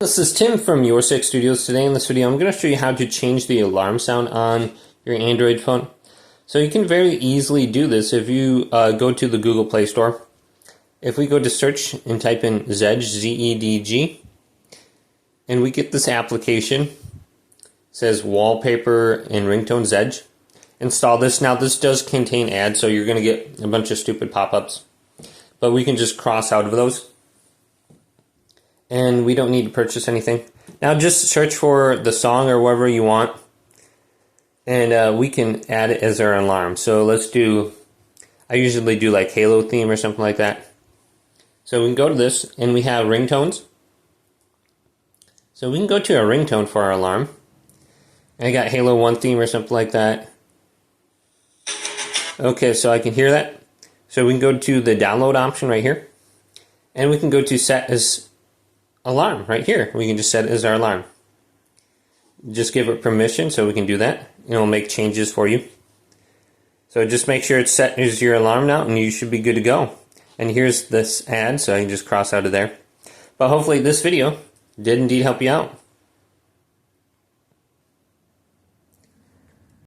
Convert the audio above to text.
This is Tim from YourSix Studios. Today in this video I'm going to show you how to change the alarm sound on your Android phone. So you can very easily do this if you go to the Google Play Store. If we go to search and type in Zedge, Z-E-D-G, and we get this application, it says Wallpaper and Ringtone Zedge. Install this. Now this does contain ads, so you're going to get a bunch of stupid pop-ups, but we can just cross out of those. And we don't need to purchase anything. Now just search for the song or whatever you want, and we can add it as our alarm. So let's do, I usually do like Halo theme or something like that. So we can go to this, and we have ringtones. So we can go to a ringtone for our alarm. And I got Halo 1 theme or something like that. Okay, so I can hear that. So we can go to the download option right here, and we can go to set as alarm right here. We can just set it as our alarm. Just give it permission so we can do that, and it'll make changes for you. So just make sure it's set as your alarm now, and you should be good to go. And here's this ad, so I can just cross out of there. But hopefully this video did indeed help you out.